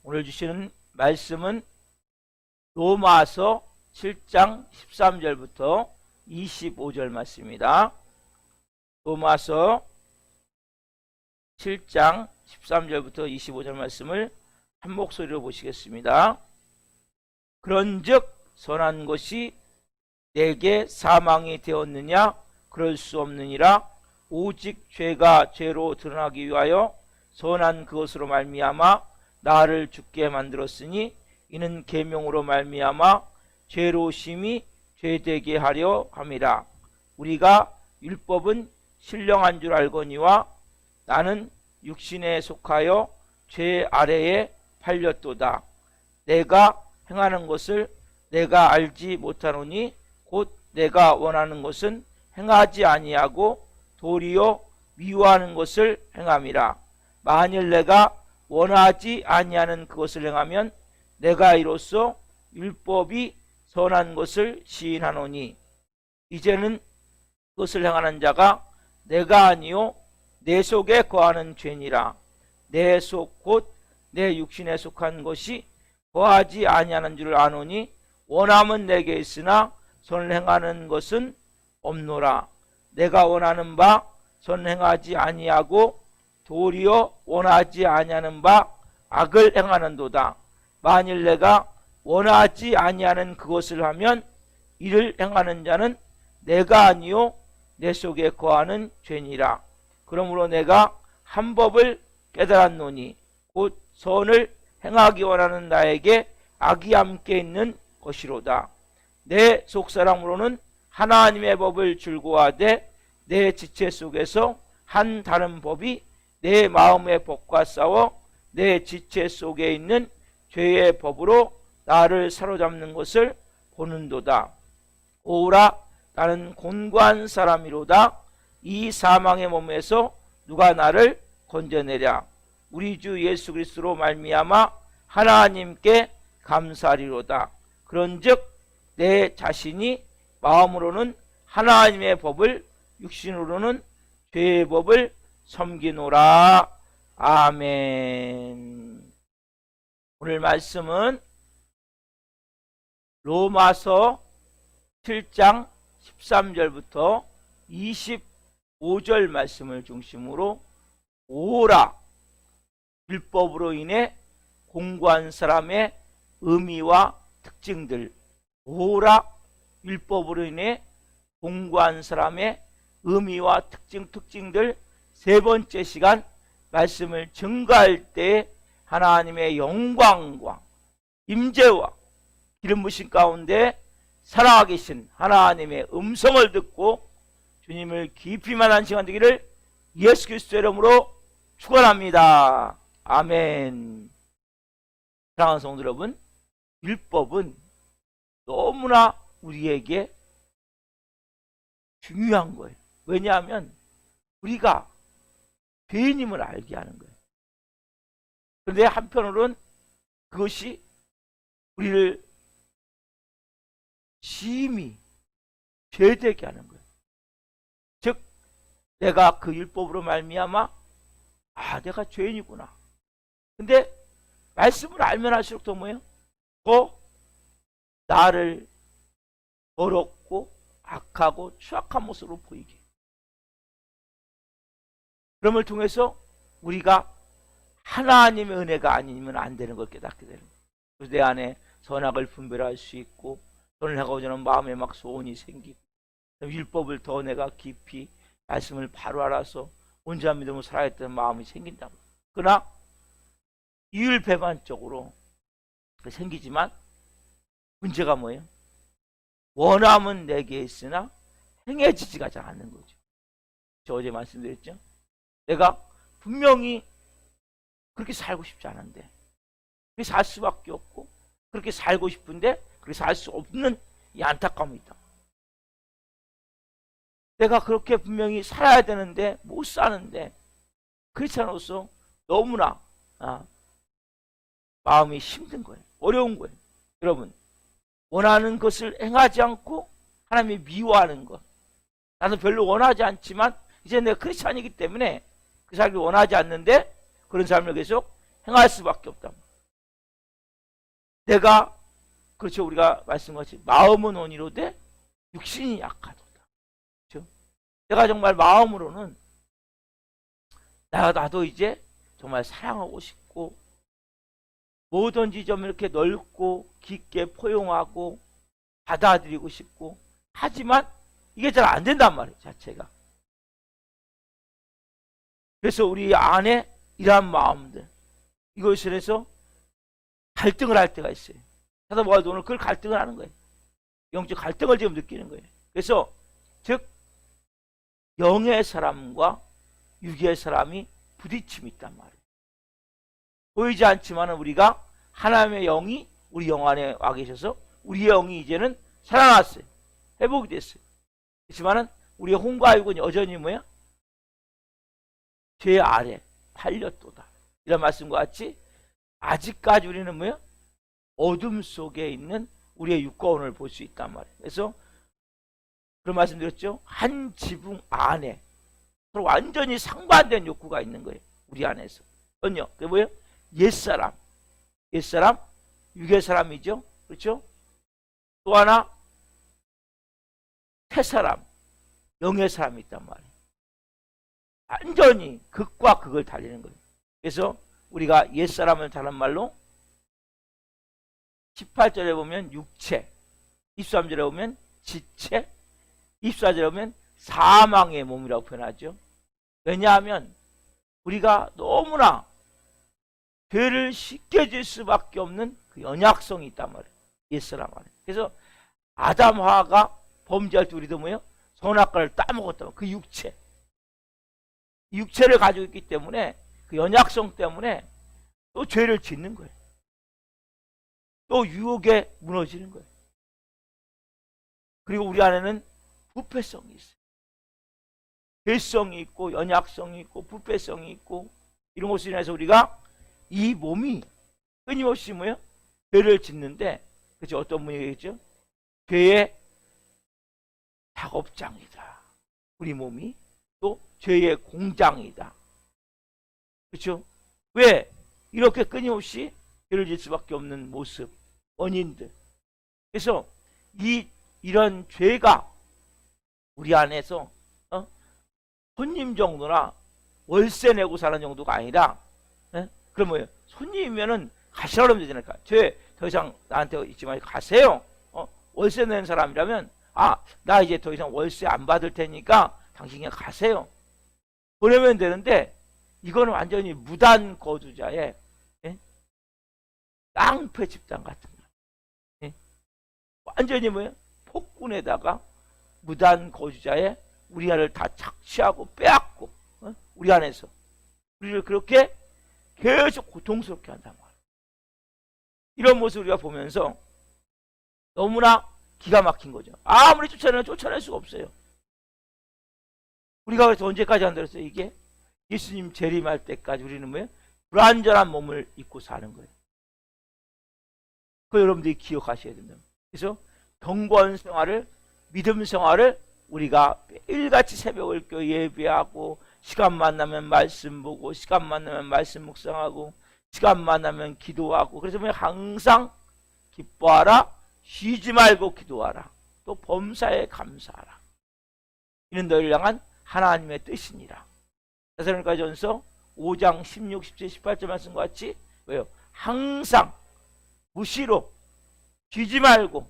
오늘 주시는 말씀은 로마서 7장 13절부터 25절 말씀입니다. 로마서 7장 13절부터 25절 말씀을 한 목소리로 보시겠습니다. 그런즉 선한 것이 내게 사망이 되었느냐? 그럴 수 없느니라. 오직 죄가 죄로 드러나기 위하여 선한 그것으로 말미암아 나를 죽게 만들었으니 이는 계명으로 말미암아 죄로심이 죄되게 하려 함이라. 우리가 율법은 신령한 줄 알거니와 나는 육신에 속하여 죄 아래에 팔렸도다. 내가 행하는 것을 내가 알지 못하노니 곧 내가 원하는 것은 행하지 아니하고 도리어 미워하는 것을 행함이라. 만일 내가 원하지 아니하는 그것을 행하면 내가 이로써 율법이 선한 것을 시인하노니 이제는 그것을 행하는 자가 내가 아니요 내 속에 거하는 죄니라. 내 속 곧 내 육신에 속한 것이 거하지 아니하는 줄 아노니 원함은 내게 있으나 선을 행하는 것은 없노라. 내가 원하는 바 선행하지 아니하고 도리어 원하지 아니하는 바 악을 행하는도다. 만일 내가 원하지 아니하는 그것을 하면 이를 행하는 자는 내가 아니요 내 속에 거하는 죄니라. 그러므로 내가 한 법을 깨달았노니 곧 선을 행하기 원하는 나에게 악이 함께 있는 것이로다. 내 속사람으로는 하나님의 법을 즐거워하되 내 지체 속에서 한 다른 법이 내 마음의 법과 싸워 내 지체 속에 있는 죄의 법으로 나를 사로잡는 것을 보는도다. 오라, 나는 곤고한 사람이로다. 이 사망의 몸에서 누가 나를 건져내랴. 우리 주 예수 그리스도로 말미암아 하나님께 감사하리로다. 그런즉 내 자신이 마음으로는 하나님의 법을 육신으로는 죄의 법을 섬기노라. 아멘. 오늘 말씀은 로마서 7장 13절부터 25절 말씀을 중심으로 오라, 율법으로 인해 공고한 사람의 의미와 특징들. 오라, 율법으로 인해 공고한 사람의 의미와 특징들. 세 번째 시간 말씀을 증거할 때 하나님의 영광과 임재와 기름 부으신 가운데 살아계신 하나님의 음성을 듣고 주님을 깊이 만난 시간 되기를 예수 그리스도의 이름으로 축원합니다. 아멘. 사랑하는 성도 여러분, 율법은 너무나 우리에게 중요한 거예요. 왜냐하면 우리가 죄인임을 알게 하는 거예요. 그런데 한편으로는 그것이 우리를 심히 죄되게 하는 거예요. 즉 내가 그 율법으로 말미암아 내가 죄인이구나. 근데 말씀을 알면 할수록 더 뭐예요? 더 나를 더럽고 악하고 추악한 모습으로 보이게. 그럼을 통해서 우리가 하나님의 은혜가 아니면 안 되는 걸 깨닫게 되는 거예요. 그래서 내 안에 선악을 분별할 수 있고 선을 하고자 하는 마음에 막 소원이 생기고 율법을 더 내가 깊이 말씀을 바로 알아서 온전한 믿음으로 살아야 되는 마음이 생긴다고. 그러나 이율배반적으로 생기지만 문제가 뭐예요? 원함은 내게 있으나 행해지지가 잘 않는 거죠. 저 어제 말씀드렸죠? 내가 분명히 그렇게 살고 싶지 않은데 그렇게 살 수밖에 없고 그렇게 살고 싶은데 그렇게 살 수 없는 이 안타까움이 있다. 내가 그렇게 분명히 살아야 되는데 못 사는데 크리스찬으로서 너무나 마음이 힘든 거예요. 어려운 거예요. 여러분, 원하는 것을 행하지 않고 하나님이 미워하는 것. 나는 별로 원하지 않지만 이제 내가 크리스찬이기 때문에 그 사람이 원하지 않는데 그런 삶을 계속 행할 수밖에 없다. 내가 그렇죠. 우리가 말씀하신 마음은 원이로되 육신이 약하도다. 그렇죠? 내가 정말 마음으로는 나도 이제 정말 사랑하고 싶고 뭐든지 좀 이렇게 넓고 깊게 포용하고 받아들이고 싶고 하지만 이게 잘 안 된단 말이에요. 자체가. 그래서 우리 안에 이러한 마음들 이것을 해서 갈등을 할 때가 있어요. 사도 바울도 오늘 그걸 갈등을 하는 거예요. 영적 갈등을 지금 느끼는 거예요. 그래서 즉 영의 사람과 육의 사람이 부딪힘이 있단 말이에요. 보이지 않지만 우리가 하나님의 영이 우리 영 안에 와 계셔서 우리의 영이 이제는 살아났어요. 회복이 됐어요. 그렇지만은 우리의 혼과 육은 여전히 뭐야? 죄 아래 팔렸도다. 이런 말씀과 같이 아직까지 우리는 뭐야? 어둠 속에 있는 우리의 육과 혼을 볼 수 있단 말이에요. 그래서 그런 말씀 드렸죠? 한 지붕 안에 서로 완전히 상반된 욕구가 있는 거예요. 우리 안에서. 그건요. 그게 뭐예요? 옛사람, 육의 사람이죠. 그렇죠? 또 하나 새사람, 영의 사람이 있단 말이에요. 완전히 극과 극을 달리는 거예요. 그래서 우리가 옛사람을 다른 말로 18절에 보면 육체, 23절에 보면 지체, 24절에 보면 사망의 몸이라고 표현하죠. 왜냐하면 우리가 너무나 죄를 쉽게 질 수밖에 없는 그 연약성이 있단 말이에요. 옛사람 안에. 그래서 아담 하와가 범죄할 때 우리도 뭐예요? 선악과를 따먹었다면 그 육체를 가지고 있기 때문에 그 연약성 때문에 또 죄를 짓는 거예요. 또 유혹에 무너지는 거예요. 그리고 우리 안에는 부패성이 있어요. 죄성이 있고 연약성이 있고 부패성이 있고 이런 것으로 인해서 우리가 이 몸이 끊임없이 뭐예요? 죄를 짓는데 그렇죠? 어떤 분이 얘기했죠? 죄의 작업장이다. 우리 몸이 또 죄의 공장이다. 그렇죠? 왜 이렇게 끊임없이 죄를 질 수밖에 없는 모습, 원인들. 그래서 이런 죄가 우리 안에서 손님 정도나 월세 내고 사는 정도가 아니라 그럼 뭐예요? 손님이면은 가시라 그러면 되잖아요. 죄 더 이상 나한테 있지 말고 가세요. 월세 내는 사람이라면 나 이제 더 이상 월세 안 받을 테니까 당신 그냥 가세요. 보내면 되는데 이거는 완전히 무단 거주자의 깡패 집단 같은 거. 완전히 뭐예요? 폭군에다가 무단 거주자의 우리 안을 다 착취하고 빼앗고 우리 안에서 우리를 그렇게 계속 고통스럽게 한단 말이에요. 이런 모습을 우리가 보면서 너무나 기가 막힌 거죠. 아무리 쫓아내면 쫓아낼 수가 없어요. 우리가 그래서 언제까지 한다고 했어요? 이게 예수님 재림할 때까지 우리는 뭐예요? 불완전한 몸을 입고 사는 거예요. 그거 여러분들이 기억하셔야 된다. 그래서 경건 생활을, 믿음 생활을 우리가 매일같이 새벽을 껴 예배하고 시간만 나면 말씀 보고 시간만 나면 말씀 묵상하고 시간만 나면 기도하고 그래서 항상 기뻐하라, 쉬지 말고 기도하라, 또 범사에 감사하라. 이는 너희를 향한 하나님의 뜻이니라. 데살로니가전서 5장 16, 17, 18절 말씀과 같이 왜요? 항상 무시로 쉬지 말고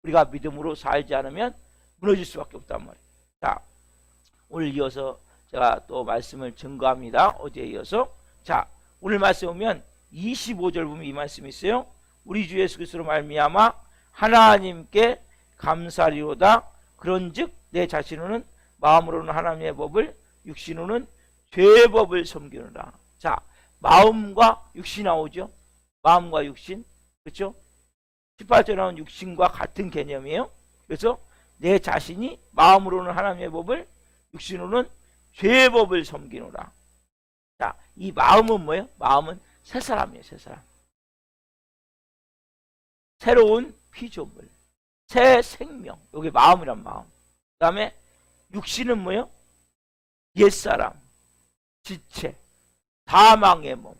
우리가 믿음으로 살지 않으면 무너질 수밖에 없단 말이에요. 자, 오늘 이어서 제가 또 말씀을 증거합니다. 어제에 이어서. 자, 오늘 말씀 보면 25절 보면 이 말씀이 있어요. 우리 주 예수 그리스도로 말미암아 하나님께 감사리로다. 그런즉 내 자신으로는 마음으로는 하나님의 법을 육신으로는 죄의 법을 섬기느라. 자, 마음과 육신 나오죠. 마음과 육신. 그렇죠? 18절에 나온 육신과 같은 개념이에요. 그래서 내 자신이 마음으로는 하나님의 법을 육신으로는 죄의 법을 섬기노라. 자, 이 마음은 뭐예요? 마음은 새 사람이에요. 새 사람. 새로운 피조물, 새 생명. 여기 마음이란 마음. 그 다음에 육신은 뭐예요? 옛사람, 지체, 사망의 몸.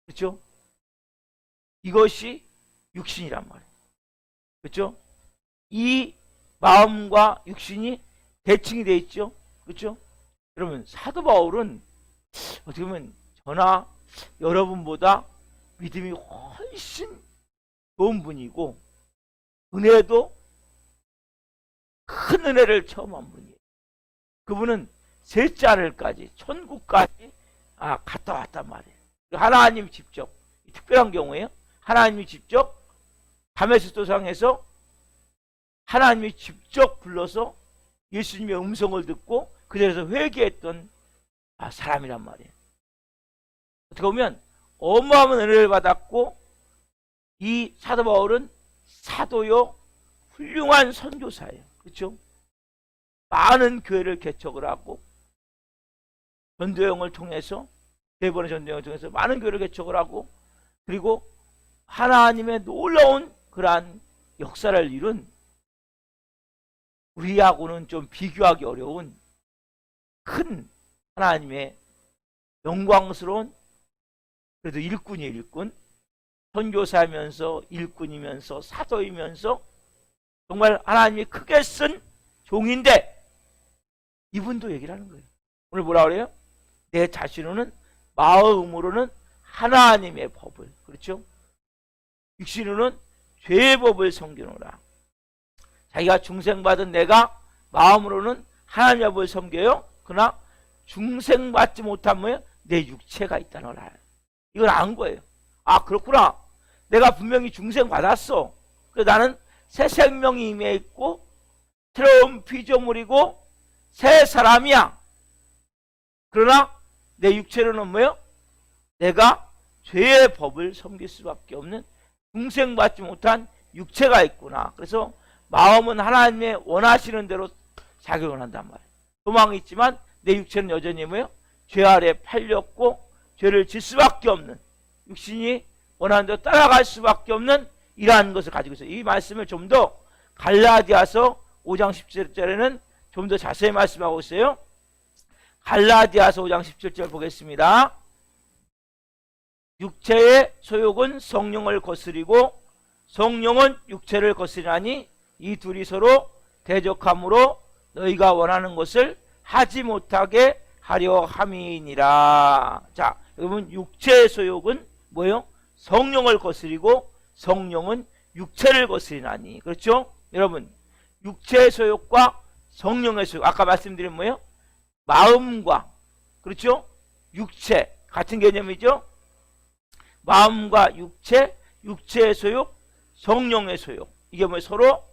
그렇죠? 이것이 육신이란 말이에요. 그렇죠? 이 마음과 육신이 대칭이 돼 있죠. 그렇죠? 여러분, 사도 바울은 어떻게 보면 저나 여러분보다 믿음이 훨씬 좋은 분이고 은혜도 큰 은혜를 체험한 분이에요. 그분은 셋째 하늘까지 천국까지 갔다 왔단 말이에요. 하나님 직접, 특별한 경우에요. 하나님이 직접 다메섹도상에서 하나님이 직접 불러서 예수님의 음성을 듣고 그 자리에서 회개했던 사람이란 말이에요. 어떻게 보면 어마어마한 은혜를 받았고 이 사도 바울은 사도요 훌륭한 선교사예요. 그렇죠? 많은 교회를 개척을 하고 전도여행을 통해서 3번의 전도여행을 통해서 많은 교회를 개척을 하고 그리고 하나님의 놀라운 그러한 역사를 이룬 우리하고는 좀 비교하기 어려운 큰 하나님의 영광스러운 그래도 일꾼이에요. 일꾼. 선교사면서 일꾼이면서 사도이면서 정말 하나님이 크게 쓴 종인데 이분도 얘기를 하는 거예요. 오늘 뭐라 그래요? 내 자신으로는 마음으로는 하나님의 법을, 그렇죠? 육신으로는 죄의 법을 섬기노라. 자기가 중생받은 내가 마음으로는 하나님의 법을 섬겨요. 그러나 중생받지 못한 뭐예요? 내 육체가 있다노라. 이걸 안 거예요. 그렇구나. 내가 분명히 중생받았어. 그래서 나는 새 생명이 임해 있고 새로운 피조물이고 새 사람이야. 그러나 내 육체로는 뭐예요? 내가 죄의 법을 섬길 수밖에 없는 중생받지 못한 육체가 있구나. 그래서 마음은 하나님의 원하시는 대로 작용을 한단 말이에요. 소망이 있지만 내 육체는 여전히 뭐예요? 죄 아래 팔렸고 죄를 질 수밖에 없는 육신이 원하는 대로 따라갈 수밖에 없는 이러한 것을 가지고 있어요. 이 말씀을 좀 더 갈라디아서 5장 17절에는 좀 더 자세히 말씀하고 있어요. 갈라디아서 5장 17절 보겠습니다. 육체의 소욕은 성령을 거스리고 성령은 육체를 거스리나니 이 둘이 서로 대적함으로 너희가 원하는 것을 하지 못하게 하려 함이니라. 자, 여러분 육체의 소욕은 뭐예요? 성령을 거스리고 성령은 육체를 거스리나니. 그렇죠? 여러분 육체의 소욕과 성령의 소욕, 아까 말씀드린 뭐예요? 마음과 그렇죠? 육체 같은 개념이죠? 마음과 육체, 육체의 소욕, 성령의 소욕, 이게 뭐예요? 서로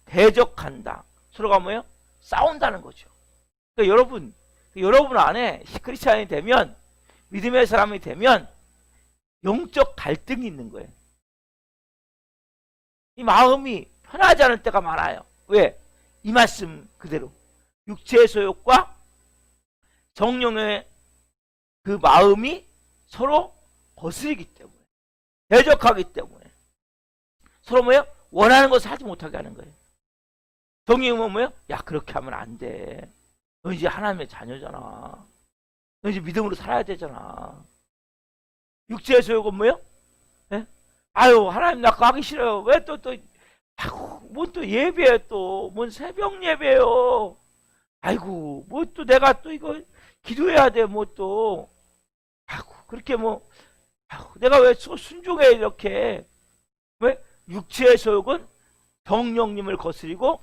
대적한다. 서로가 뭐예요? 싸운다는 거죠. 그러니까 여러분 안에 크리스찬이 되면, 믿음의 사람이 되면 영적 갈등이 있는 거예요. 이 마음이 편하지 않을 때가 많아요. 왜? 이 말씀 그대로 육체의 소욕과 성령의 그 마음이 서로 거스리기 때문에, 대적하기 때문에 서로 뭐예요? 원하는 것을 하지 못하게 하는 거예요. 성령은 뭐예요? 야, 그렇게 하면 안 돼. 너 이제 하나님의 자녀잖아. 너 이제 믿음으로 살아야 되잖아. 육체의 소욕은 뭐예요? 예? 아유, 하나님 나 그거 하기 싫어요. 왜 뭐 또 예배해 또. 뭔 새벽 예배요. 아이고, 뭐 또 내가 또 이거 기도해야 돼. 뭐 또. 아이고, 그렇게 뭐. 아이고, 내가 왜 순종해 이렇게. 왜? 육체의 소욕은 성령님을 거스리고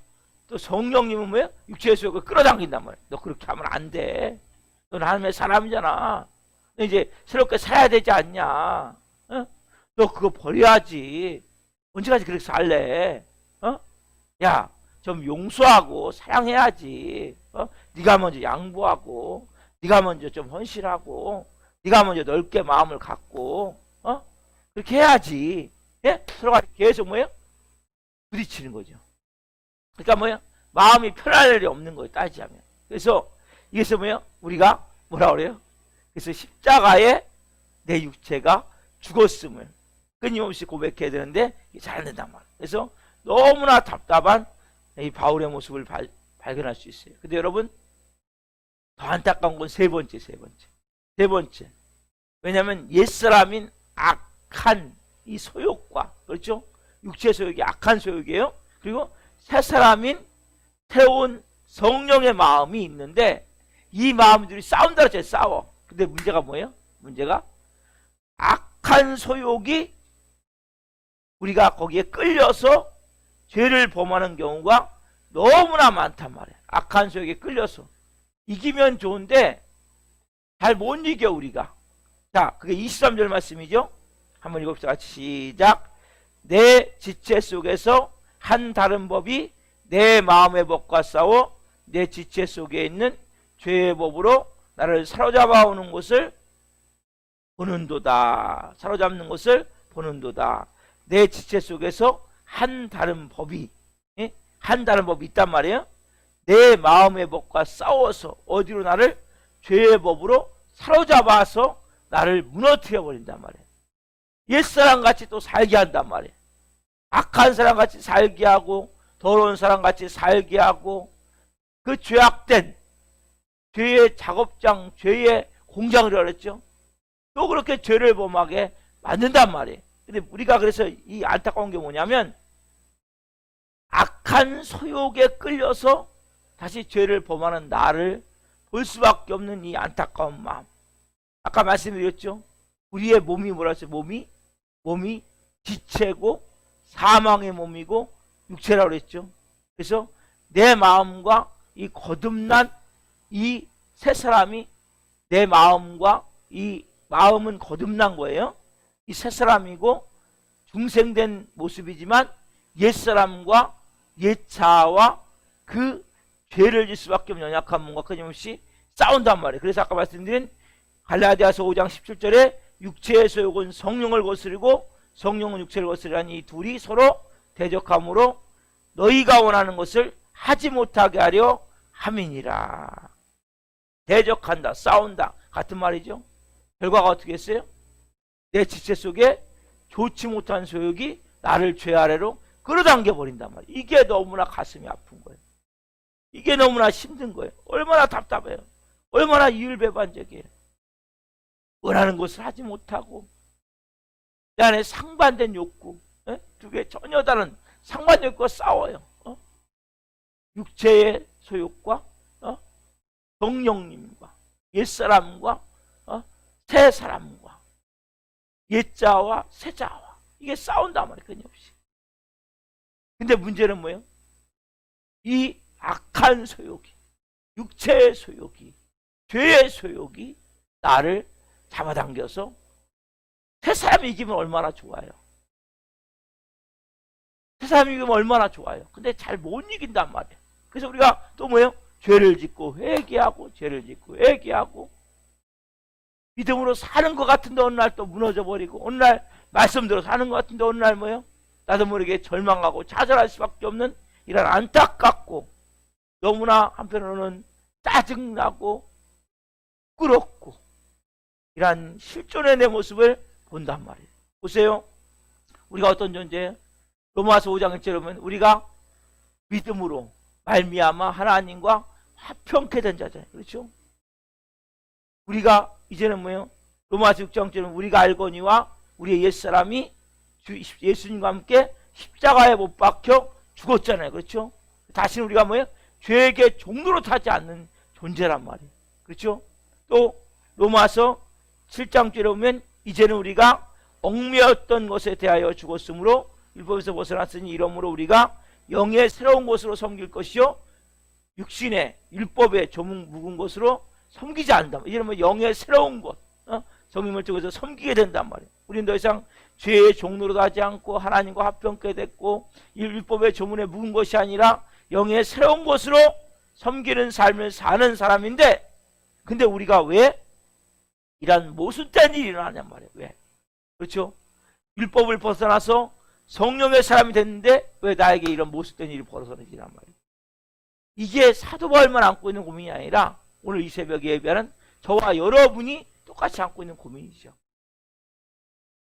또 성령님은 뭐예요? 육체의 소욕을 끌어당긴단 말이에요. 너 그렇게 하면 안 돼. 넌 하나님의 사람이잖아. 너 이제 새롭게 살아야 되지 않냐. 어? 너 그거 버려야지. 언제까지 그렇게 살래? 어? 야, 좀 용서하고 사랑해야지. 네가 먼저 양보하고, 네가 먼저 좀 헌신하고, 네가 먼저 넓게 마음을 갖고, 그렇게 해야지. 예? 서로가 계속 뭐예요? 부딪히는 거죠. 그러니까 뭐예요? 마음이 편할 일이 없는 거예요. 따지자면. 그래서 이게서 뭐예요? 우리가 뭐라 그래요? 그래서 십자가에 내 육체가 죽었음을 끊임없이 고백해야 되는데 이게 잘 안 된단 말이에요. 그래서 너무나 답답한 이 바울의 모습을 발견할 수 있어요. 근데 여러분 더 안타까운 건 세 번째. 왜냐하면 옛사람인 악한 이 소욕과, 그렇죠? 육체 소욕이 악한 소욕이에요. 그리고 새 사람인 태운 성령의 마음이 있는데 이 마음들이 싸운다 그랬잖아요. 싸워. 근데 문제가 뭐예요? 문제가 악한 소욕이 우리가 거기에 끌려서 죄를 범하는 경우가 너무나 많단 말이에요. 악한 소욕에 끌려서 이기면 좋은데 잘 못 이겨 우리가. 자, 그게 23절 말씀이죠. 한번 읽읍시다. 같이 시작. 내 지체 속에서 한 다른 법이 내 마음의 법과 싸워 내 지체 속에 있는 죄의 법으로 나를 사로잡아 오는 것을 보는도다. 사로잡는 것을 보는도다. 내 지체 속에서 한 다른 법이, 한 다른 법이 있단 말이에요. 내 마음의 법과 싸워서 어디로 나를 죄의 법으로 사로잡아서 나를 무너뜨려 버린단 말이에요. 옛사람같이 또 살게 한단 말이에요. 악한 사람같이 살게 하고 더러운 사람같이 살게 하고 그 죄악된 죄의 작업장, 죄의 공장을 열었죠. 또 그렇게 죄를 범하게 만든단 말이에요. 근데 우리가 그래서 이 안타까운 게 뭐냐면 악한 소욕에 끌려서 다시 죄를 범하는 나를 볼 수밖에 없는 이 안타까운 마음. 아까 말씀드렸죠. 우리의 몸이 뭐라 했어요? 몸이 지체고 사망의 몸이고 육체라고 그랬죠. 그래서 내 마음과 이 거듭난 이 새 사람이 내 마음과 이 마음은 거듭난 거예요. 이 새 사람이고 중생된 모습이지만 옛사람과 옛자와 그 죄를 질 수밖에 없는 연약한 몸과 끊임없이 싸운단 말이에요. 그래서 아까 말씀드린 갈라디아서 5장 17절에 육체의 소욕은 성령을 거스르고 성령은 육체를 거스르라니 이 둘이 서로 대적함으로 너희가 원하는 것을 하지 못하게 하려 함이니라. 대적한다, 싸운다 같은 말이죠. 결과가 어떻게 했어요? 내 지체 속에 좋지 못한 소욕이 나를 죄 아래로 끌어당겨 버린단 말이에요. 이게 너무나 가슴이 아픈 거예요. 이게 너무나 힘든 거예요. 얼마나 답답해요. 얼마나 이율배반적이에요. 원하는 것을 하지 못하고 내 안에 상반된 욕구, 두 개 전혀 다른 상반 욕구가 싸워요. 육체의 소욕과 성령님과 옛사람과 새 사람과 옛자와 새자와 이게 싸운단 말이에요. 끊임없이. 근데 문제는 뭐예요? 이 악한 소욕이, 육체의 소욕이, 죄의 소욕이 나를 잡아당겨서 새 사람이 이기면 얼마나 좋아요. 새 사람이 이기면 얼마나 좋아요. 근데 잘 못 이긴단 말이에요. 그래서 우리가 또 뭐예요? 죄를 짓고 회개하고 죄를 짓고 회개하고 믿음으로 사는 것 같은데 어느 날 또 무너져 버리고 어느 날 말씀대로 사는 것 같은데 어느 날 뭐예요? 나도 모르게 절망하고 좌절할 수밖에 없는 이런 안타깝고 너무나 한편으로는 짜증나고 부끄럽고 이런 실존의 내 모습을 본단 말이에요. 보세요. 우리가 어떤 존재예요? 로마서 5장 1절에 보면 우리가 믿음으로 말미암아 하나님과 화평케 된 자잖아요. 그렇죠? 우리가 이제는 뭐예요? 로마서 6장 1절은 우리가 알거니와 우리의 옛사람이 예수님과 함께 십자가에 못 박혀 죽었잖아요. 그렇죠? 다시는 우리가 뭐예요? 죄에게 종로로 타지 않는 존재란 말이에요. 그렇죠? 또 로마서 7장 1절에 보면 이제는 우리가 얽매였던 것에 대하여 죽었으므로 율법에서 벗어났으니 이러므로 우리가 영의 새로운 것으로 섬길 것이요 육신의 율법에 조문 묵은 것으로 섬기지 않는다. 이제는 뭐 영의 새로운 것, 성령을 통해서 섬기게 된단 말이에요. 우리는 더 이상 죄의 종로로 하지 않고 하나님과 화평케 됐고 이 율법의 조문에 묵은 것이 아니라 영의 새로운 것으로 섬기는 삶을 사는 사람인데, 근데 우리가 왜 이런 모순된 일이 일어나냔 말이에요. 왜? 그렇죠? 율법을 벗어나서 성령의 사람이 됐는데 왜 나에게 이런 모순된 일이 벌어졌는지란 말이에요. 이게 사도 바울만 안고 있는 고민이 아니라 오늘 이 새벽에 예배하는 저와 여러분이 똑같이 안고 있는 고민이죠.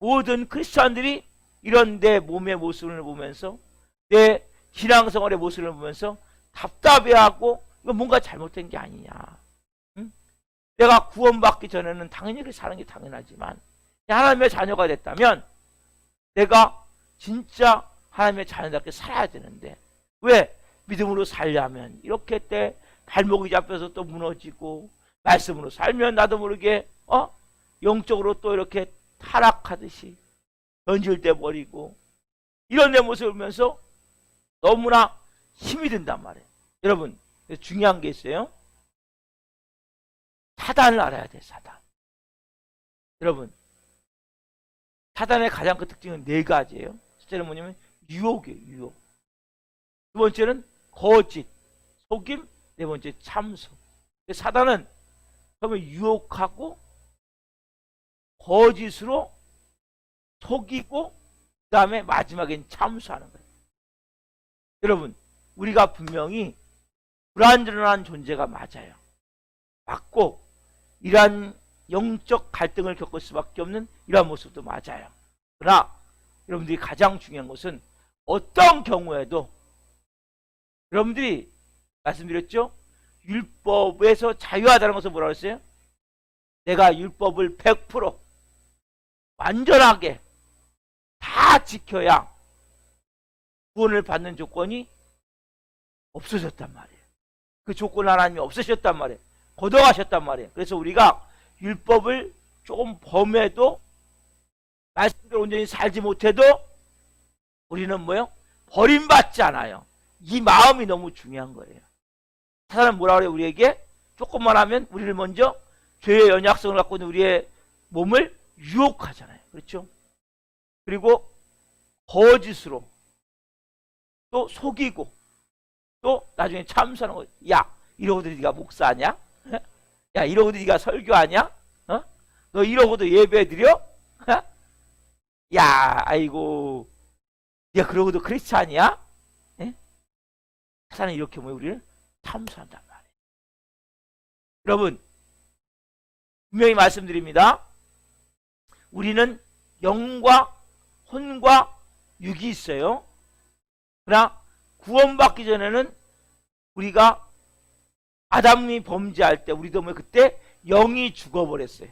모든 크리스찬들이 이런 내 몸의 모습을 보면서 내 신앙생활의 모습을 보면서 답답해하고 이거 뭔가 잘못된 게 아니냐. 응? 내가 구원받기 전에는 당연히 그렇게 사는 게 당연하지만 하나님의 자녀가 됐다면 내가 진짜 하나님의 자녀답게 살아야 되는데 왜? 믿음으로 살려면 이렇게 때 발목이 잡혀서 또 무너지고 말씀으로 살면 나도 모르게 영적으로 또 이렇게 타락하듯이 변질돼 버리고 이런 내 모습을 보면서 너무나 힘이 든단 말이에요. 여러분 중요한 게 있어요. 사단을 알아야 돼. 사단. 여러분 사단의 가장 큰 특징은 네 가지예요. 첫째는 뭐냐면 유혹이에요. 유혹. 두 번째는 거짓, 속임. 네 번째 참소. 사단은 처음에 유혹하고 거짓으로 속이고 그 다음에 마지막엔 참소하는 거예요. 여러분 우리가 분명히 불완전한 존재가 맞아요. 맞고 이러한 영적 갈등을 겪을 수밖에 없는 이러한 모습도 맞아요. 그러나 여러분들이 가장 중요한 것은 어떤 경우에도 여러분들이 말씀드렸죠? 율법에서 자유하다는 것은 뭐라고 했어요? 내가 율법을 100% 완전하게 다 지켜야 구원을 받는 조건이 없어졌단 말이에요. 그 조건 하나님이 없으셨단 말이에요. 걷어가셨단 말이에요. 그래서 우리가 율법을 조금 범해도 말씀대로 온전히 살지 못해도 우리는 뭐요? 버림받지 않아요. 이 마음이 너무 중요한 거예요. 사단은 뭐라 그래요? 우리에게 조금만 하면 우리를 먼저 죄의 연약성을 갖고 있는 우리의 몸을 유혹하잖아요. 그렇죠? 그리고 거짓으로 또 속이고 또 나중에 참수하는 거. 야 이러고도 네가 목사냐? 야 이러고도 네가 설교하냐? 너 이러고도 예배드려? 야 아이고 네가 그러고도 크리스찬이야? 사단은 이렇게 우리를 참수한단 말이에요. 여러분 분명히 말씀드립니다. 우리는 영과 혼과 육이 있어요. 그러나 구원받기 전에는 우리가 아담이 범죄할 때 우리도 그때 영이 죽어버렸어요.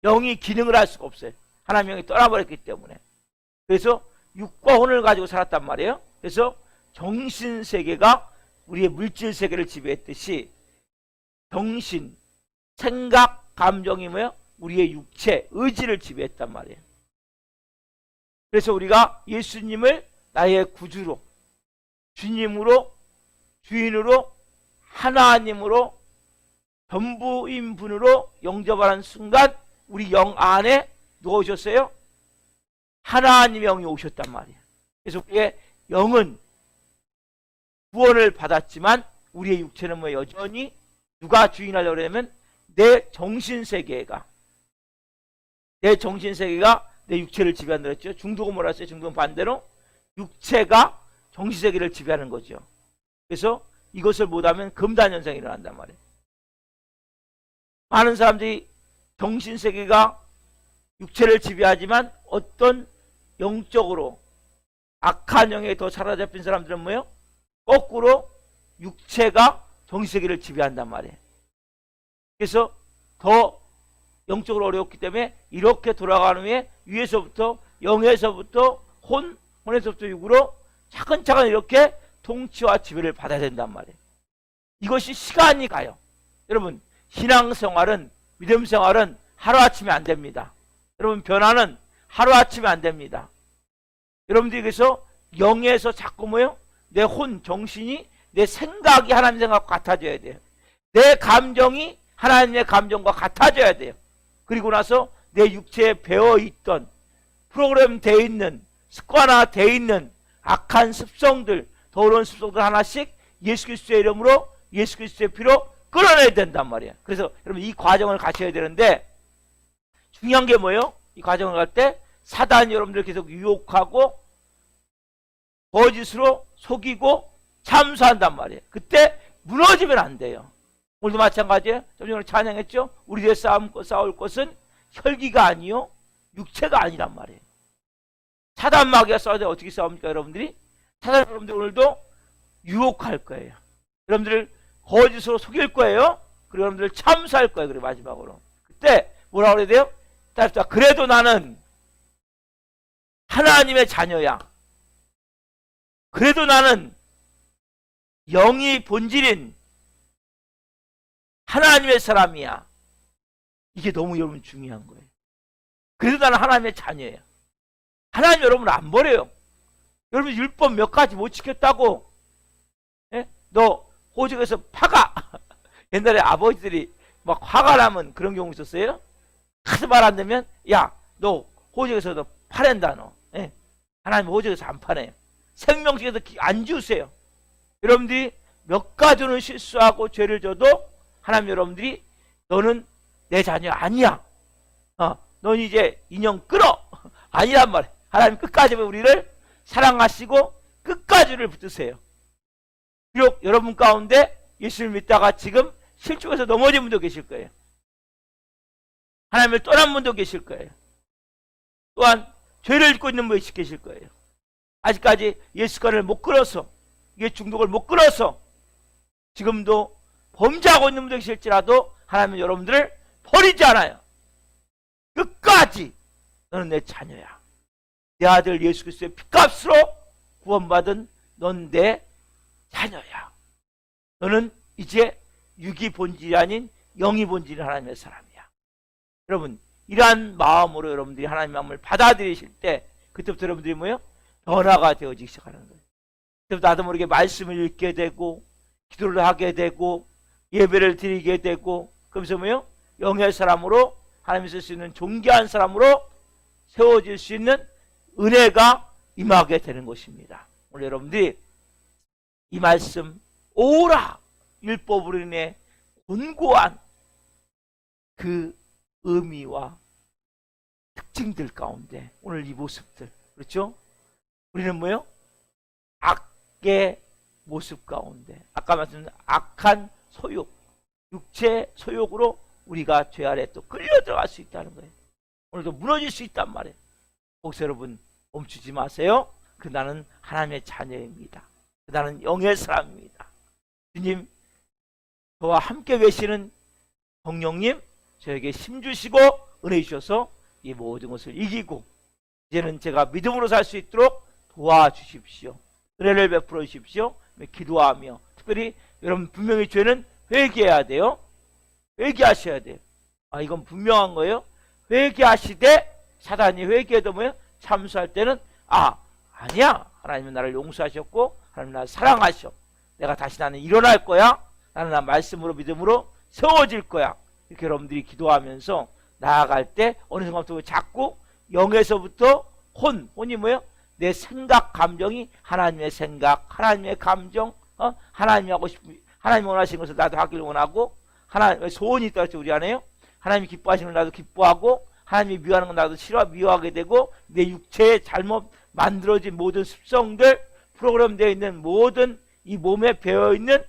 영이 기능을 할 수가 없어요. 하나님의 영이 떠나버렸기 때문에. 그래서 육과 혼을 가지고 살았단 말이에요. 그래서 정신세계가 우리의 물질세계를 지배했듯이 정신, 생각, 감정이 우리의 육체, 의지를 지배했단 말이에요. 그래서 우리가 예수님을 나의 구주로, 주님으로, 주인으로, 하나님으로, 전부인 분으로 영접하는 순간 우리 영 안에 누가 오셨어요? 하나님의 영이 오셨단 말이에요. 그래서 우리의 영은 구원을 받았지만 우리의 육체는 여전히 누가 주인하려고 그러면 내 정신세계가 내 육체를 지배한다 그랬죠. 중독은 뭐라 했어요? 중독은 반대로 육체가 정신세계를 지배하는 거죠. 그래서 이것을 못하면 금단현상이 일어난단 말이에요. 많은 사람들이 정신세계가 육체를 지배하지만 어떤 영적으로 악한 영에 더 사로잡힌 사람들은 거꾸로 육체가 정신세계를 지배한단 말이에요. 그래서 더 영적으로 어렵기 때문에 이렇게 돌아가는 후에 위에서부터 영에서부터 혼에서부터 육으로 차근차근 이렇게 통치와 지배를 받아야 된단 말이에요. 이것이 시간이 가요. 여러분 신앙생활은 믿음생활은 하루아침에 안 됩니다. 여러분 변화는 하루아침에 안 됩니다. 여러분들이 그래서 영에서 자꾸 내 혼, 정신이 내 생각이 하나님 생각과 같아져야 돼요. 내 감정이 하나님의 감정과 같아져야 돼요. 그리고 나서 내 육체에 배어있던 프로그램 되어 있는 습관화 되어 있는 악한 습성들, 더러운 습성들 하나씩 예수 그리스도의 이름으로 예수 그리스도의 피로 끌어내야 된단 말이에요. 그래서 여러분 이 과정을 가셔야 되는데 중요한 게 뭐예요? 이 과정을 갈 때 사단이 여러분들 계속 유혹하고 거짓으로 속이고 참수한단 말이에요. 그때 무너지면 안 돼요. 오늘도 마찬가지예요. 좀 전에 찬양했죠? 우리의 싸울 것은 혈기가 아니요 육체가 아니란 말이에요. 사단 마귀가 싸울 때 어떻게 싸웁니까 여러분들이? 사단 여러분들 오늘도 유혹할 거예요. 여러분들을 거짓으로 속일 거예요. 그리고 여러분들을 참수할 거예요. 그리고 마지막으로 그때 뭐라고 그래야 돼요? 그래도 나는 하나님의 자녀야. 그래도 나는 영이 본질인 하나님의 사람이야. 이게 너무 여러분 중요한 거예요. 그래도 나는 하나님의 자녀예요. 하나님 여러분을 안 버려요. 여러분 율법 몇 가지 못 지켰다고, 예? 너 호적에서 파가. 옛날에 아버지들이 막 화가 나면 그런 경우 있었어요. 하도 말 안 되면 야, 너 호적에서 너 파낸다 너. 예? 하나님 호적에서 안 파내요. 생명책에서 안 지우세요. 여러분들이 몇 가지는 실수하고 죄를 져도 하나님 여러분들이 너는 내 자녀 아니야. 넌 이제 인형 끊어. 아니란 말이에요. 하나님 끝까지 우리를 사랑하시고 끝까지 우리를 붙드세요. 비록 여러분 가운데 예수를 믿다가 지금 실족해서 넘어진 분도 계실 거예요. 하나님을 떠난 분도 계실 거예요. 또한 죄를 짓고 있는 분이 계실 거예요. 아직까지 예수권을 못 끊어서, 이게 중독을 못 끊어서 지금도 범죄하고 있는 분도 계실지라도 하나님은 여러분들을 버리지 않아요. 끝까지 너는 내 자녀야. 내 아들 예수 그리스도의 피값으로 구원받은 넌 내 자녀야. 너는 이제 육이 본질이 아닌 영이 본질인 하나님의 사람이야. 여러분, 이러한 마음으로 여러분들이 하나님의 마음을 받아들이실 때 그때부터 여러분들이 뭐예요? 변화가 되어지기 시작하는 거예요. 그때부터 나도 모르게 말씀을 읽게 되고 기도를 하게 되고 예배를 드리게 되고, 그러면서 뭐예요? 영의 사람으로 하나님이 쓸 수 있는 존귀한 사람으로 세워질 수 있는 은혜가 임하게 되는 것입니다. 오늘 여러분들이 이 말씀 오라 율법으로 인해 곤고한 그 의미와 특징들 가운데 오늘 이 모습들, 그렇죠? 우리는 뭐예요? 악의 모습 가운데, 아까 말씀드린 악한 소욕, 육체 소욕으로 우리가 죄 아래 또 끌려 들어갈 수 있다는 거예요. 오늘도 무너질 수 있단 말이에요. 혹시 여러분 멈추지 마세요. 그 나는 하나님의 자녀입니다. 그 나는 영의 사람입니다. 주님, 저와 함께 계시는 성령님, 저에게 힘 주시고 은혜 주셔서 이 모든 것을 이기고 이제는 제가 믿음으로 살 수 있도록 도와주십시오. 은혜를 베풀어 주십시오. 기도하며, 특별히 여러분 분명히 죄는 회개해야 돼요. 회개하셔야 돼요. 이건 분명한 거예요. 회개하시되 사단이 회개해도 뭐예요? 참수할 때는 아니야. 하나님은 나를 용서하셨고 하나님 나를 사랑하셔. 내가 다시 나는 일어날 거야. 나는 나 말씀으로 믿음으로 세워질 거야. 이렇게 여러분들이 기도하면서 나아갈 때 어느 순간부터 자꾸 영에서부터 혼이 뭐예요? 내 생각 감정이 하나님의 생각, 하나님의 감정, 하나님이 하고 싶은, 하나님이 원하시는 것을 나도 하길 원하고, 하나님 소원이 있다 그랬죠 우리 안에요. 하나님이 기뻐하시는 걸 나도 기뻐하고, 하나님이 미워하는 건 나도 미워하게 되고, 내 육체에 잘못 만들어진 모든 습성들, 프로그램되어 있는 모든 이 몸에 배어있는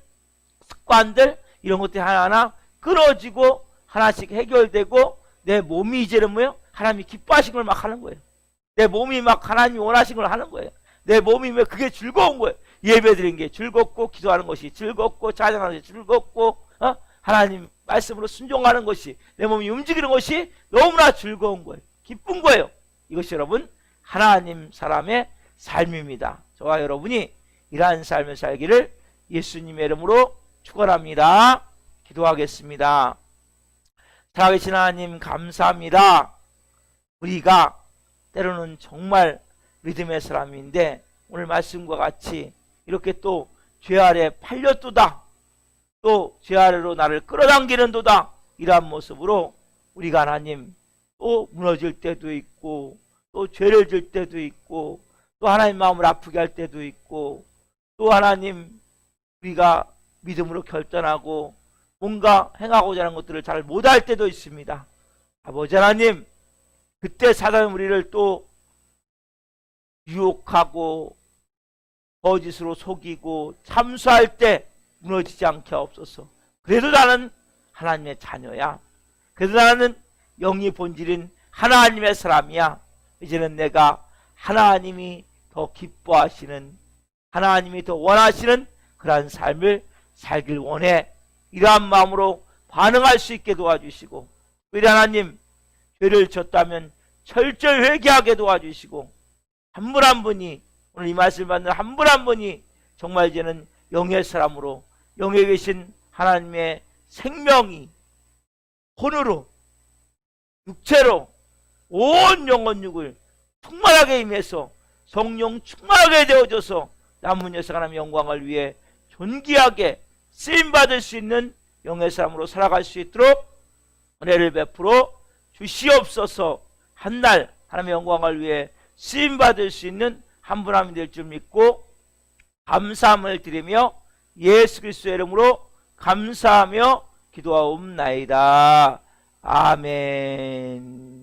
습관들, 이런 것들이 하나하나 끊어지고 하나씩 해결되고, 내 몸이 이제는 뭐예요? 하나님이 기뻐하시는 걸 막 하는 거예요. 내 몸이 막 하나님이 원하시는 걸 하는 거예요. 내 몸이 왜 그게 즐거운 거예요. 예배드리는 게 즐겁고, 기도하는 것이 즐겁고, 찬양하는 것이 즐겁고, 하나님 말씀으로 순종하는 것이, 내 몸이 움직이는 것이 너무나 즐거운 거예요. 기쁜 거예요. 이것이 여러분 하나님 사람의 삶입니다. 저와 여러분이 이러한 삶을 살기를 예수님의 이름으로 축원합니다. 기도하겠습니다. 살아계신 하나님 감사합니다. 우리가 때로는 정말 믿음의 사람인데 오늘 말씀과 같이 이렇게 또 죄 아래 팔렸도다, 또 죄 아래로 나를 끌어당기는도다, 이러한 모습으로 우리가 하나님 또 무너질 때도 있고, 또 죄를 질 때도 있고, 또 하나님 마음을 아프게 할 때도 있고, 또 하나님 우리가 믿음으로 결단하고 뭔가 행하고자 하는 것들을 잘 못할 때도 있습니다. 아버지 하나님, 그때 사단은 우리를 또 유혹하고 거짓으로 속이고 참수할 때 무너지지 않게 하옵소서. 그래도 나는 하나님의 자녀야. 그래도 나는 영이 본질인 하나님의 사람이야. 이제는 내가 하나님이 더 기뻐하시는, 하나님이 더 원하시는 그러한 삶을 살길 원해. 이러한 마음으로 반응할 수 있게 도와주시고, 우리 하나님 죄를 졌다면 철저히 회개하게 도와주시고, 한 분 한 분이 오늘 이 말씀을 받는 한 분 한 분이 정말 이제는 영의 사람으로 영에 계신 하나님의 생명이 혼으로 육체로 온 영혼육을 충만하게 임해서 성령 충만하게 되어져서 남은 여생 하나님의 영광을 위해 존귀하게 쓰임받을 수 있는 영의 사람으로 살아갈 수 있도록 은혜를 베풀어 주시옵소서. 한날 하나님의 영광을 위해 쓰임받을 수 있는 한 분 한 분 될 줄 믿고 감사함을 드리며 예수 그리스도의 이름으로 감사하며 기도하옵나이다. 아멘.